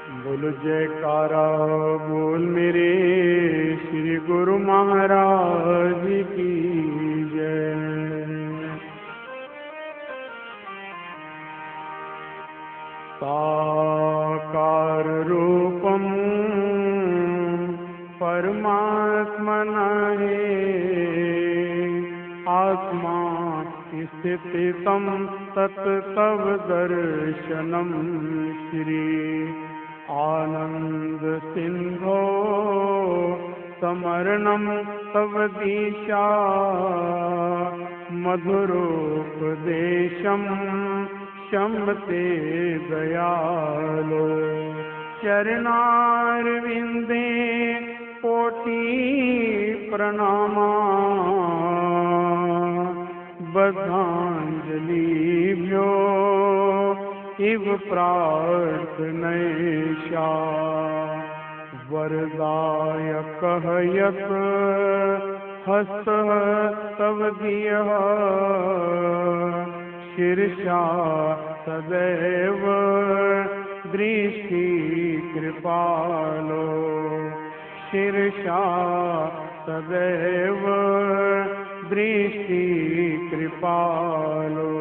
बोल जयकारा बोल मेरे श्री गुरु महाराज की जय। साकार रूपम परमात्मन है आत्मा स्थितितं तत् तव दर्शनम श्री आनंद सिंधो समरणम तव दीशा मधुरोपदेशम शम्यते दयालो चरणारविंदे कोटि प्रणमा बद्धांजलिभ्यो इव प्रार्थनैषा वरदायकः यत् हस्तः तव धियः शीर्षा सदैव दृष्टि कृपालो शीर्षा सदैव दृष्टि कृपालो।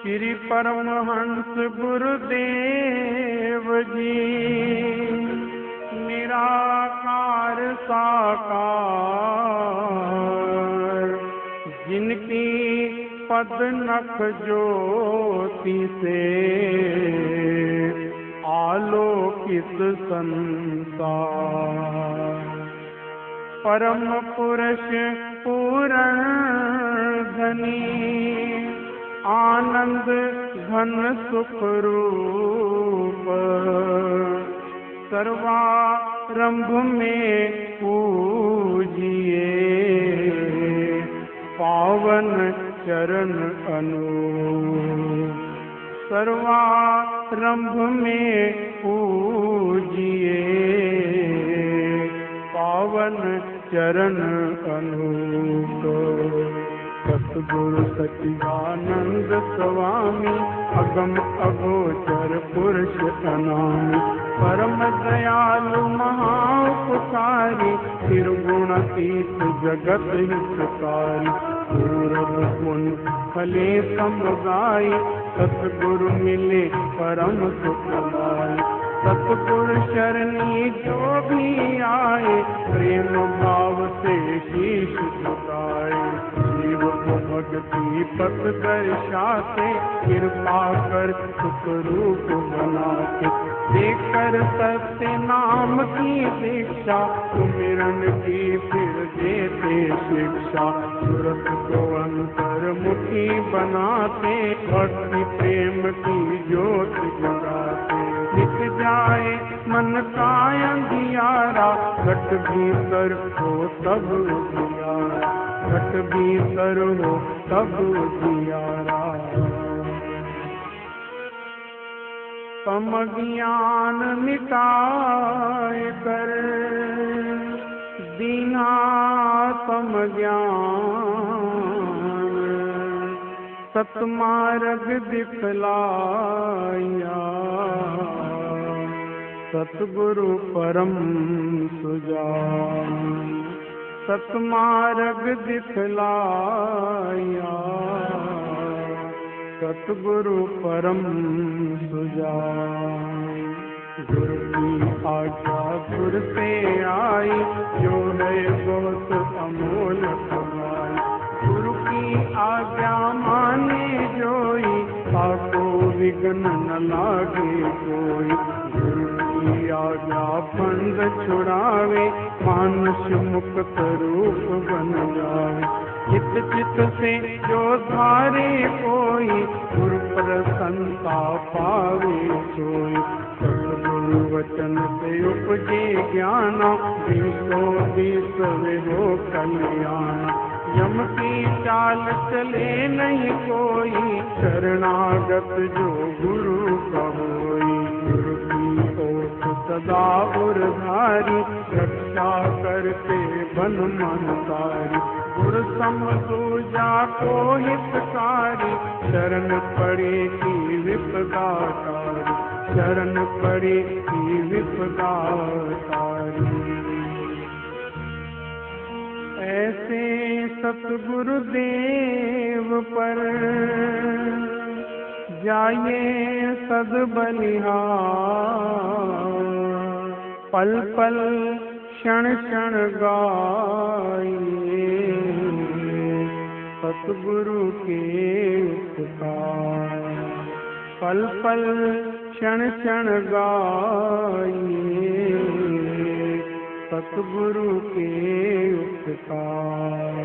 श्री परमहंस गुरुदेव जी निराकार साकार जिनकी पद नख ज्योति से आलोकित संसार परम पुरुष पूरण धनी आनंद घन सुख रूप सर्वारंभ में पूजिए पावन चरण अनूप सर्वारंभ में पूजिए पावन चरण अनूप। सतगुरु सच्चिदानंद स्वामी अगम अगोचर पुरुष अनामी परम दयालु महाउपकारी निर्गुणातीत जगत हितकारी पूर्व गुण फले समगाई सतगुरु मिले परम सुखदाई। सतगुरु शरणी जो भी आए प्रेम भाव से शीश झुकाए जीव को भक्ति पथ दर्शाते कृपा कर सुख रूप बनाते देकर सत्य नाम की दीक्षा सुमिरन की फिर देते शिक्षा सूरत को अंतर्मुखी बनाते भक्ति प्रेम की ज्योत जगाते दिख जाए मन का अंधियारा घट भीतर हो तब उजियारा घट भीतर हो तब उजियारा। तम ज्ञान मिटाए कर दीना तम ज्ञान सतमार्ग दिखलाया सतगुरु परम सुजान सतमार्ग दिखलाया सतगुरु परम सुजान। गुरु की आज्ञा गुर से आई जो है बहुत अमोल कमाई गुरु की आज्ञा माने जोई ताको विघ्न न लागे कोई गुरु की आज्ञा बंद छुड़ावे मानुष मुक्त रूप बन जावे चित चित से जो धारे कोई गुरु प्रसन्नता पावे सोई सतगुरु वचन से उपजे ज्ञान बीसो बीस हो कल्याण यम की चाल चले नहीं कोई शरणागत जो गुरु का होई गुरु की ओट सदा उरधारी रक्षा दोषा करके बन मन सारी, गुरु समझूजा को हितकारी, शरण पड़े की विपदा तारी, शरण पड़े की विपदा तारी। ऐसे सतगुरु देव पर जाइए सद बलिहार, पल पल क्षण क्षण गाइए सतगुरु के उपकार, पल पल क्षण क्षण गाइए सतगुरु के उपकार।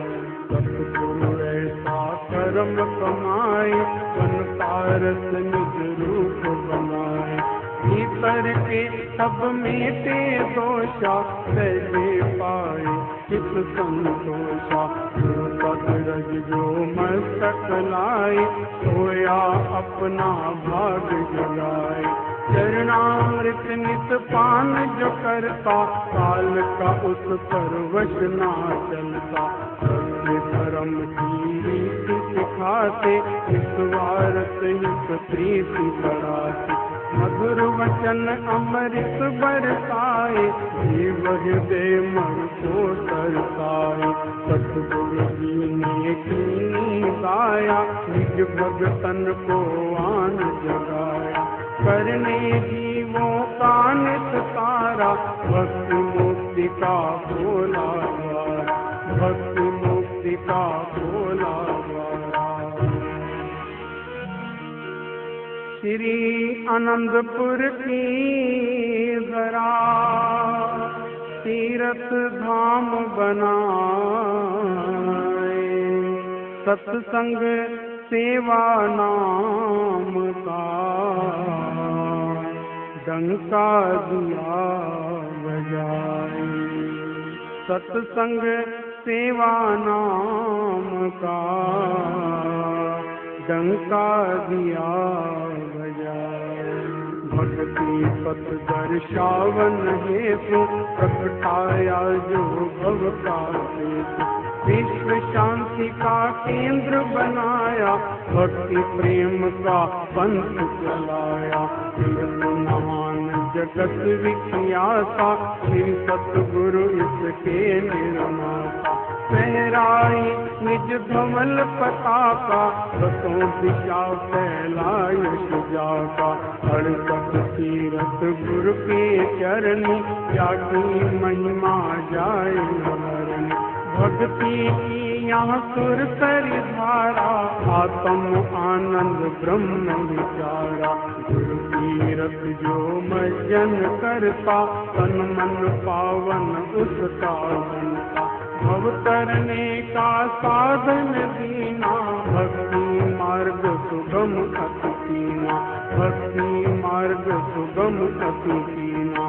सतगुरु ऐसा कर्म कमाए, मन पारस निज रूप बनाए, भीतर के सब मेटे दोषा, सहजे पाए चित संतोषा। गुरु पद रज जो मस्तक लाए, सोया अपना भाग जगाए, चरणामृत नित पान जो करता, काल का उस पर वश ना चलता। सत्य धर्म की रीति सिखाते, निस्वार्थ हित प्रीति बढ़ाते, मधुर वचन अमृत बरसाए, जीव हृदय मन को तरसाए। सतगुरु जी ने कीनी गाया, निज भगतन को आन जगाया, करने जीवों का नित तारा, भक्ति मुक्ति का खोला द्वार, भक्ति मुक्ति का खोला द्वार। श्री आनंदपुर की धरा, तीर्थ धाम बनाए, सत्संग सेवा नाम का डंका दिया बजाए, सत्संग सेवा नाम का डंका दिया बजाए। भक्ति पथ दर्शावन हेतु, प्रगटाया जो भव का हेतु, विश्व शांति का केंद्र बनाया, भक्ति प्रेम का पंथ चलाया। कीर्तनमान जगत विख्याता, श्री सतगुरु इसके निर्माता। फहराई निज धवल पताका, बसों दिशा फैलाय सुजाका। अड़सठ तीरथ गुरु के चरणी, जाकी महिमा जाय नवरणी। भक्ति की यहाँ सुर सरि धारा, आत्म आनंद ब्रह्म विचारा। गुरु तीरथ जो मज्जन करता, तन मन पावन उसका बनता। भव तरने का साधन दीना, भक्ति मार्ग सुगम अति कीना, भक्ति मार्ग सुगम अति कीना।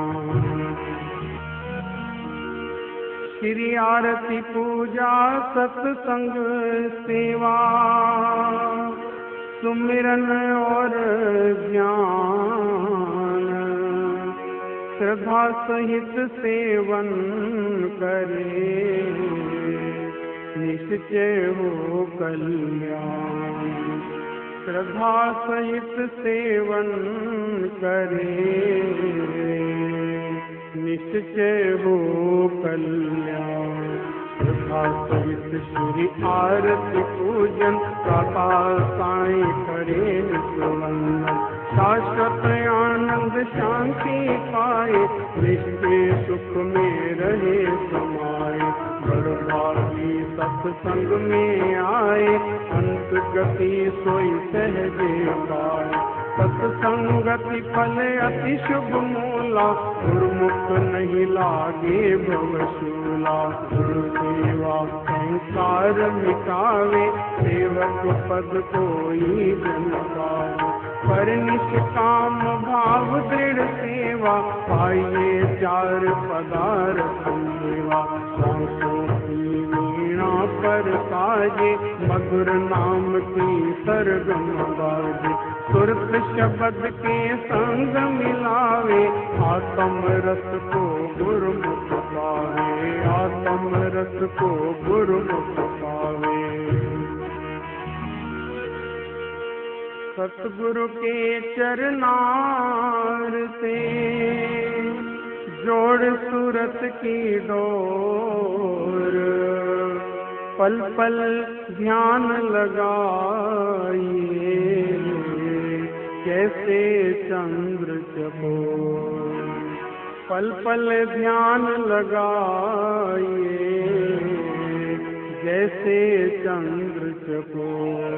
श्री आरती पूजा सत्संग सेवा, सुमिरन और ज्ञान, श्रद्धा सहित सेवन करे, निश्चय हो कल्याण। श्रद्धा सहित सेवन करे, निश्चय हो कल्याण। श्रद्धा सहित श्री आरती पूजन, प्रातः साई करे नित्य शाश्वत आनंद शांति पाए, निश्चय सुख में रहे समाये। बड़भागी सत्संग में आए, अंत गति सोई सहजे पाए। सत्संगति फल अति शुभ मूला, गुरुमुख नहीं लागे भवशूला। गुरु सेवा संसार मिटावे, सेवक पद कोई जन पावे। पर निष्काम भाव दृढ़ सेवा, पाइए चार पदार्थ सेवा। सांसों की वीणा पर साजे, मधुर नाम की सरगम बाजे। सुरत शब्द के संग मिलावे, आत्म रस को गुरुमुख पावे, आत्म रस को गुरुमुख पावे। सतगुरु के चरनार से जोड़ सूरत की डोर, पल पल ध्यान लगाइए, कैसे चंद्र चकोर। पल पल ध्यान लगाइए, जैसे चंद्र चकोर।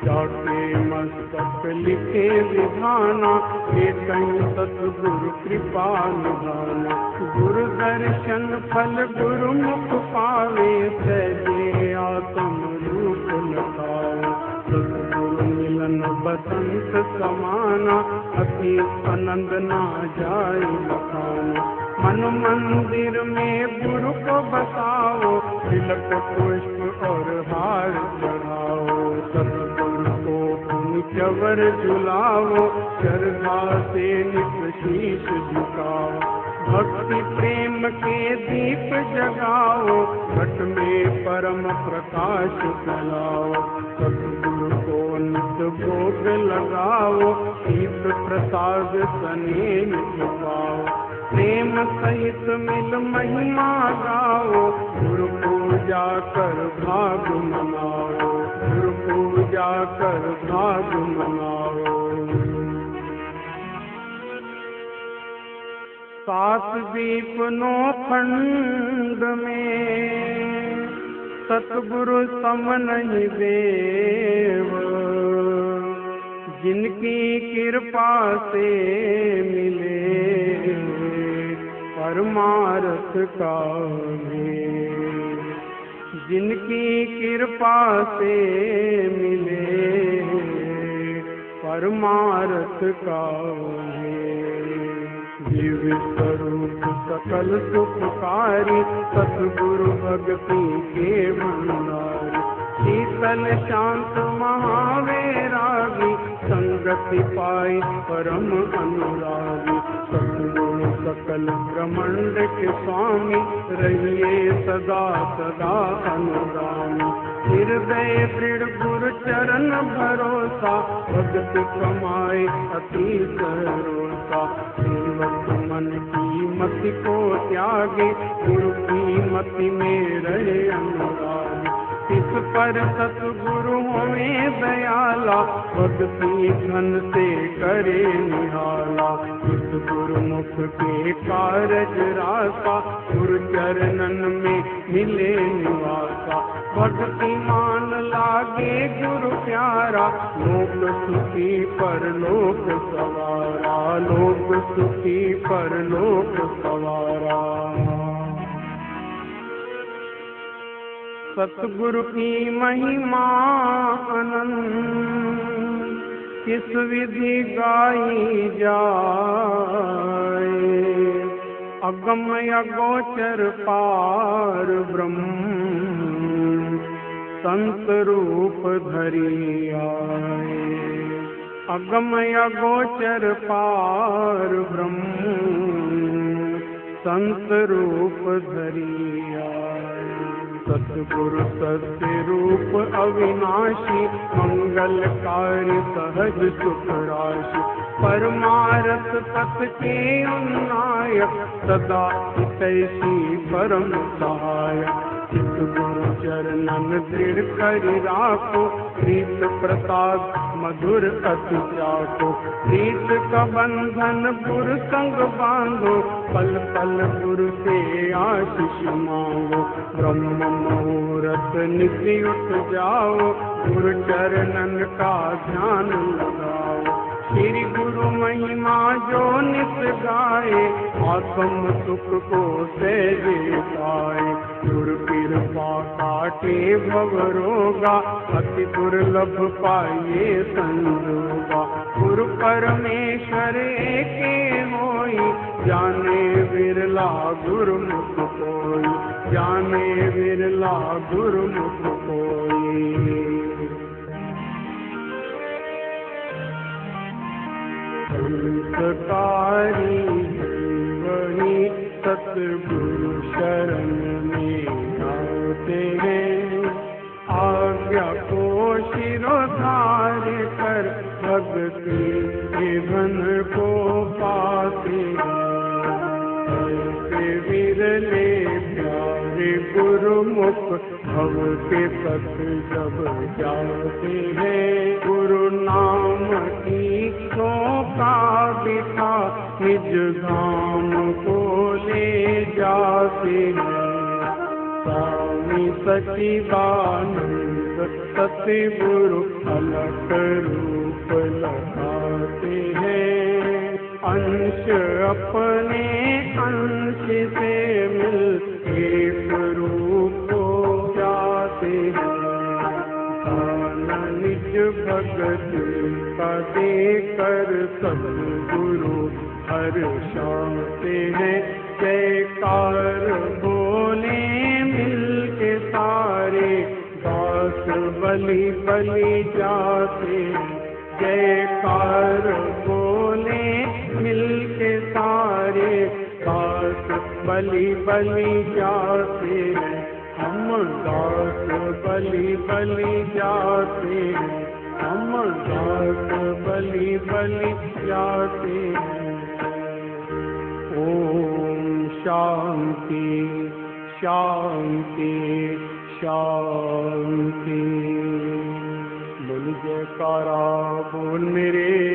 जाके मस्तक लिखे विधाना, ये कहीं सतगुरु कृपा निधाना। गुरु दर्शन फल गुरुमुख पावे, सहजे आत्म रूप लखावे। सतगुरु मिलन बसंत समाना, अति आनंद ना जाए बखाना। मन मंदिर में गुरु को बसाओ, तिलक पुष्प और हार चढ़ाओ। सतगुरु को चवर झुलाओ, श्रद्धा से नित शीश झुकाओ। भक्ति प्रेम के दीप जगाओ, घट में परम प्रकाश फैलाओ। सतगुरु को नित भोग लगाओ, शीत प्रसाद सने छुपाओ। प्रेम सहित मिल महिमा गाओ, गुरु पूजा कर भाग मनाओ, गुरु पूजा कर भाग मनाओ। सात दीप नौ खंड में सतगुरु सम नहीं देव, जिनकी कृपा से मिले परमार्थ का भेद। जिनकी कृपा से मिले परमार्थ का भेद। दिव्य स्वरूप सकल सुखकारी, सतगुरु भक्ति के भंडारी। शीतल शांत महावैरागी, संगति पाई परम अनुरागी। सतगुरु सकल ब्रह्मांड के स्वामी, रहिए सदा सदा अनुगामी। हृदय दृढ़ गुरु चरण भरोसा, भक्ति कमाए अति भरोसा। सेवक मन की मति को त्यागे, गुरु की मति में रहे अनुरागी। इस पर सतगुरु होवे दयाला, भक्ति धन से करे निहाला। इस गुरुमुख के कारज रासा, गुरु चरणन में मिले निवासा। भक्ति मान लागे गुरु प्यारा, लोक सुखी परलोक सवारा, लोक सुखी परलोक सवारा। सतगुरु की महिमा अनंत, किस विधि गाई जाए। अगम अगोचर पार ब्रह्म, संत रूप धरि आए। अगम अगोचर पार ब्रह्म, संत रूप धरि आए। सतगुरु सत्य रूप अविनाशी, मंगलकारी सहज सुख राशि। परमारथ पथ के उन्नायक, सदा हितैषी परम सहायक। चित गुरु चरणन दृढ़ करि राखो, प्रीत प्रसाद मधुर अति चाखो। प्रीत का बंधन गुरु संग बांधो, पल पल गुरु से आशीष मांगो। ब्रह्म मुहूर्त निधि उठ जाओ, गुरु चरणन का ध्यान लगाओ। श्री गुरु महिमा जो नित गाए, आत्म सुख को सहजे पाए। गुरु कृपा काटे भव रोगा, अति दुर्लभ पाइए संजोगा। गुरु परमेश्वर एके होई, जाने बिरला गुरुमुख कोई, जाने बिरला गुरुमुख कोई। संस्कारी वही सतगुरु शरण में आते हैं। आज्ञा को शिरोधार कर भक्ति के धन को पाते हैं। विरले प्यारे गुरुमुख भव के पथ जब जाते हैं। गुरु नाम की का बिठा निज धाम को ले जाते हैं। स्वामी सच्चिदानंद सतगुरु अलग रूप लगाते हैं। अंश अपने अंश से मिल एक रूप हो जाते हैं। निज भगत का देकर सतगुरु हर्षाते हैं। जयकार बोले मिल के सारे दास बलि बलि जाते हैं। जयकार बोले मिल के सारे दास बलि बलि जाते हैं। हम दास बलि बलि जाते हैं। हम दास बलि बलि जाते हैं। ओम शांति शांति शांति। बोल जयकारा बोल मेरे